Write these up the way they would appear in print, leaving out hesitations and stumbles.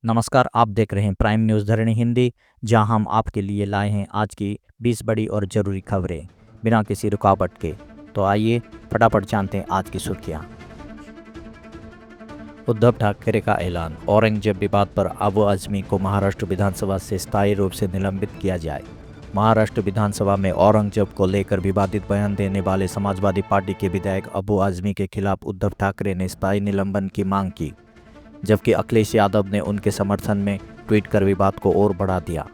नमस्कार, आप देख रहे हैं प्राइम न्यूज़ धरणी हिंदी, जहां हम आपके लिए लाए हैं आज की 20 बड़ी और ज़रूरी खबरें बिना किसी रुकावट के। तो आइए फटाफट जानते हैं आज की सुर्खियां। उद्धव ठाकरे का ऐलान, औरंगजेब विवाद पर अबू आज़मी को महाराष्ट्र विधानसभा से स्थायी रूप से निलंबित किया जाए। महाराष्ट्र विधानसभा में औरंगजेब को लेकर विवादित बयान देने वाले समाजवादी पार्टी के विधायक अबू आज़मी के खिलाफ उद्धव ठाकरे ने स्थायी निलंबन की मांग की, जबकि अखिलेश यादव ने उनके समर्थन में ट्वीट कर विवाद को और बढ़ा दिया।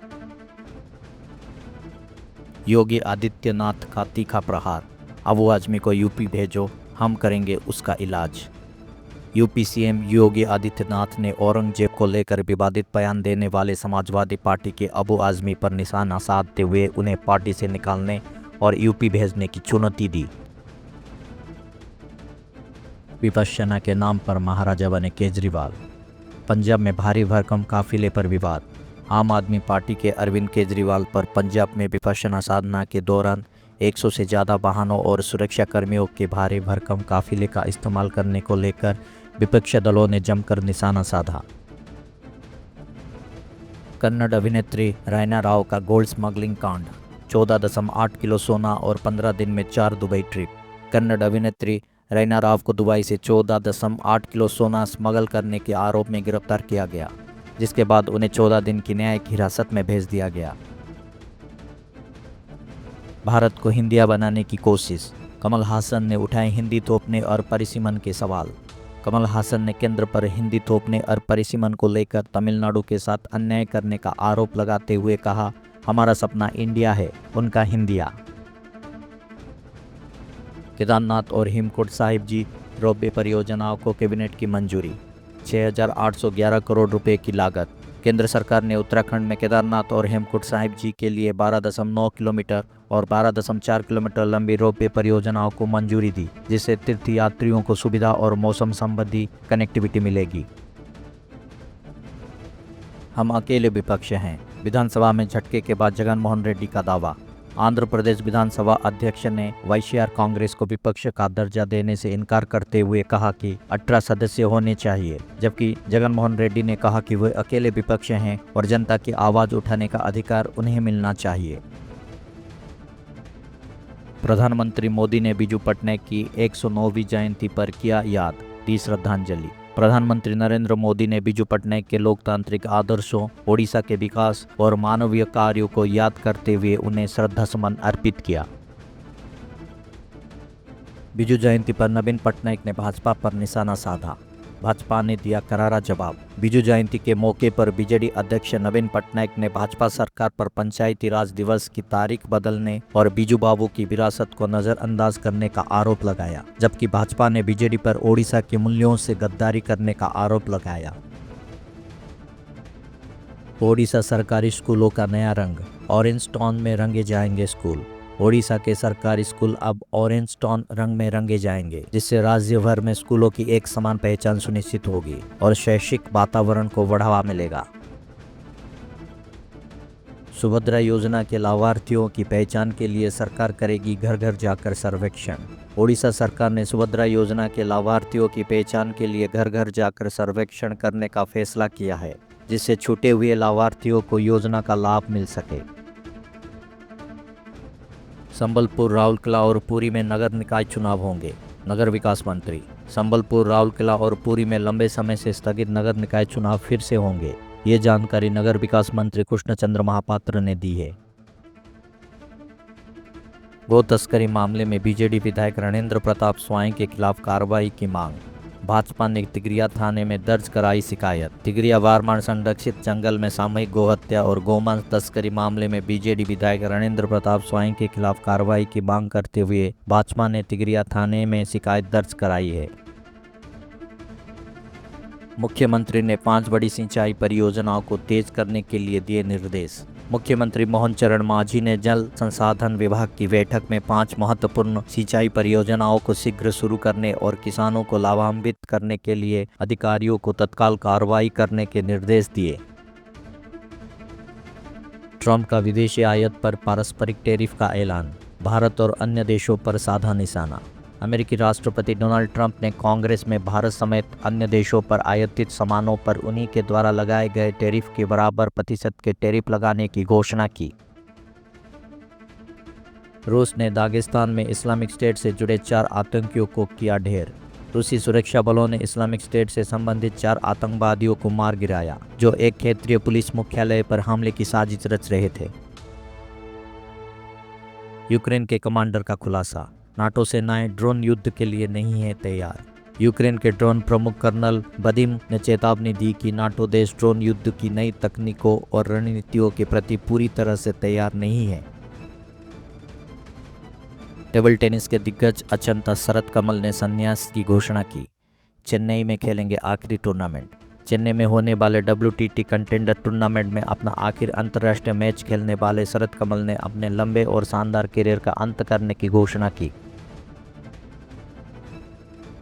योगी आदित्यनाथ का तीखा प्रहार, अबू आज़मी को यूपी भेजो, हम करेंगे उसका इलाज। यूपी सीएम योगी आदित्यनाथ ने औरंगजेब को लेकर विवादित बयान देने वाले समाजवादी पार्टी के अबू आज़मी पर निशाना साधते हुए उन्हें पार्टी से निकालने और यूपी भेजने की चुनौती दी। विपश्यना के नाम पर महाराजा बने केजरीवाल, पंजाब में भारी भरकम काफिले पर विवाद। आम आदमी पार्टी के अरविंद केजरीवाल पर पंजाब में विपश्यना साधना के दौरान 100 से ज़्यादा वाहनों और सुरक्षा कर्मियों के भारी भरकम काफिले का इस्तेमाल करने को लेकर विपक्षी दलों ने जमकर निशाना साधा। कन्नड़ अभिनेत्री रैना राव का गोल्ड स्मगलिंग कांड, 14.8 किलो सोना और 15 दिन में 4 दुबई ट्रिप। कन्नड़ अभिनेत्री रैना राव को दुबई से 14.8 किलो सोना स्मगल करने के आरोप में गिरफ्तार किया गया, जिसके बाद उन्हें 14 दिन की न्यायिक हिरासत में भेज दिया गया। भारत को हिंदिया बनाने की कोशिश, कमल हासन ने उठाए हिंदी थोपने और परिसीमन के सवाल। कमल हासन ने केंद्र पर हिंदी थोपने और परिसीमन को लेकर तमिलनाडु के साथ अन्याय करने का आरोप लगाते हुए कहा, हमारा सपना इंडिया है, उनका हिंदिया। केदारनाथ और हेमकुंड साहिब जी रोपवे परियोजनाओं को कैबिनेट की मंजूरी, 6,811 करोड़ रुपए की लागत। केंद्र सरकार ने उत्तराखंड में केदारनाथ और हेमकुंड साहिब जी के लिए 12.9 किलोमीटर और 12.4 किलोमीटर लंबी रोपवे परियोजनाओं को मंजूरी दी, जिससे तीर्थ यात्रियों को सुविधा और मौसम संबंधी कनेक्टिविटी मिलेगी। हम अकेले विपक्ष हैं, विधानसभा में झटके के बाद जगनमोहन रेड्डी का दावा। आंध्र प्रदेश विधानसभा अध्यक्ष ने वाईएसआर कांग्रेस को विपक्ष का दर्जा देने से इनकार करते हुए कहा कि 18 सदस्य होने चाहिए, जबकि जगनमोहन रेड्डी ने कहा कि वे अकेले विपक्ष हैं और जनता की आवाज उठाने का अधिकार उन्हें मिलना चाहिए। प्रधानमंत्री मोदी ने बिजू पटनायक की 109वीं जयंती पर किया याद, दी श्रद्धांजलि। प्रधानमंत्री नरेंद्र मोदी ने बिजू पटनायक के लोकतांत्रिक आदर्शों, ओडिशा के विकास और मानवीय कार्यों को याद करते हुए उन्हें श्रद्धासुमन अर्पित किया। बिजू जयंती पर नवीन पटनायक ने भाजपा पर निशाना साधा, भाजपा ने दिया करारा जवाब। बिजू जयंती के मौके पर बीजेडी अध्यक्ष नवीन पटनायक ने भाजपा सरकार पर पंचायती राज दिवस की तारीख बदलने और बिजू बाबू की विरासत को नजरअंदाज करने का आरोप लगाया, जबकि भाजपा ने बीजेडी पर ओडिशा के मूल्यों से गद्दारी करने का आरोप लगाया। ओडिशा सरकारी स्कूलों का नया रंग, ऑरेंज टोन में रंगे जाएंगे स्कूल। ओडिशा के सरकारी स्कूल अब ऑरेंज टोन रंग में रंगे जाएंगे, जिससे राज्य भर में स्कूलों की एक समान पहचान सुनिश्चित होगी और शैक्षिक वातावरण को बढ़ावा मिलेगा। सुभद्रा योजना के लाभार्थियों की पहचान के लिए सरकार करेगी घर घर जाकर सर्वेक्षण। ओडिशा सरकार ने सुभद्रा योजना के लाभार्थियों की पहचान के लिए घर घर जाकर सर्वेक्षण करने का फैसला किया है, जिससे छूटे हुए लाभार्थियों को योजना का लाभ मिल सके। संबलपुर, राउरकेला और पुरी में नगर निकाय चुनाव होंगे, नगर विकास मंत्री। संबलपुर, राउरकेला और पुरी में लंबे समय से स्थगित नगर निकाय चुनाव फिर से होंगे, ये जानकारी नगर विकास मंत्री कृष्ण चंद्र महापात्र ने दी है। गो तस्करी मामले में बीजेडी विधायक रणेंद्र प्रताप स्वाई के खिलाफ कार्रवाई की मांग, भाजपा ने तिगरिया थाने में दर्ज कराई शिकायत। तिगरिया वारमार संरक्षित जंगल में सामूहिक गोहत्या और गोमांस तस्करी मामले में बीजेडी विधायक रणेंद्र प्रताप स्वाई के खिलाफ कार्रवाई की मांग करते हुए भाजपा ने तिगरिया थाने में शिकायत दर्ज कराई है। मुख्यमंत्री ने 5 बड़ी सिंचाई परियोजनाओं को तेज करने के लिए दिए निर्देश। मुख्यमंत्री मोहन चरण मांझी ने जल संसाधन विभाग की बैठक में 5 महत्वपूर्ण सिंचाई परियोजनाओं को शीघ्र शुरू करने और किसानों को लाभान्वित करने के लिए अधिकारियों को तत्काल कार्रवाई करने के निर्देश दिए। ट्रंप का विदेशी आयात पर पारस्परिक टैरिफ का ऐलान, भारत और अन्य देशों पर साधा निशाना। अमेरिकी राष्ट्रपति डोनाल्ड ट्रंप ने कांग्रेस में भारत समेत अन्य देशों पर आयातित सामानों पर उन्हीं के द्वारा लगाए गए टैरिफ के बराबर प्रतिशत के टैरिफ लगाने की घोषणा की। रूस ने दागिस्तान में इस्लामिक स्टेट से जुड़े 4 आतंकियों को किया ढेर। रूसी सुरक्षा बलों ने इस्लामिक स्टेट से संबंधित 4 आतंकवादियों को मार गिराया, जो एक क्षेत्रीय पुलिस मुख्यालय पर हमले की साजिश रच रहे थे। यूक्रेन के कमांडर का खुलासा, नाटो सेनाएं ड्रोन युद्ध के लिए नहीं है तैयार। यूक्रेन के ड्रोन प्रमुख कर्नल वदिम ने चेतावनी दी कि नाटो देश ड्रोन युद्ध की नई तकनीकों और रणनीतियों के प्रति पूरी तरह से तैयार नहीं है। टेबल टेनिस के दिग्गज अचंता शरत कमल ने संन्यास की घोषणा की। चेन्नई में खेलेंगे आखिरी टूर्नामेंट। चेन्नई में होने वाले WTT कंटेंडर टूर्नामेंट में अपना आखिर अंतर्राष्ट्रीय मैच खेलने वाले शरत कमल ने अपने लंबे और शानदार करियर का अंत करने की घोषणा की।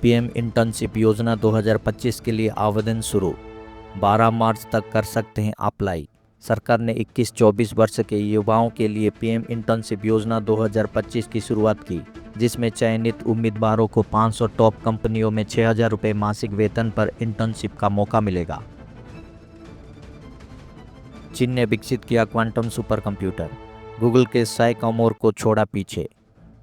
PM इंटर्नशिप योजना 2025 के लिए आवेदन शुरू। 12 मार्च तक कर सकते हैं अप्लाई। सरकार ने 21-24 वर्ष के युवाओं के लिए PM इंटर्नशिप योजना 2025 की शुरुआत की, जिसमें चयनित उम्मीदवारों को 500 टॉप कंपनियों में 6,000 रुपये मासिक वेतन पर इंटर्नशिप का मौका मिलेगा। चीन ने विकसित किया क्वांटम सुपर कंप्यूटर। गूगल के साइकोमोर को छोड़ा पीछे।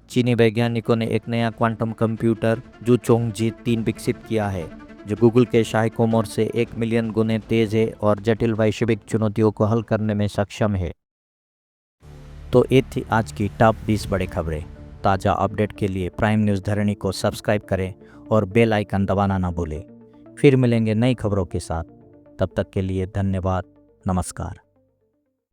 चीनी वैज्ञानिकों ने एक नया क्वांटम कंप्यूटर जूचोंगजी 3 विकसित किया है, जो गूगल के साइकोमोर से 1 मिलियन गुने तेज है और जटिल वैश्विक चुनौतियों को हल करने में सक्षम है। तो ये थी आज की टॉप 20 बड़ी खबरें। ताज़ा अपडेट के लिए प्राइम न्यूज़ धरणी को सब्सक्राइब करें और बेल आइकन दबाना ना भूलें। फिर मिलेंगे नई खबरों के साथ। तब तक के लिए धन्यवाद। नमस्कार।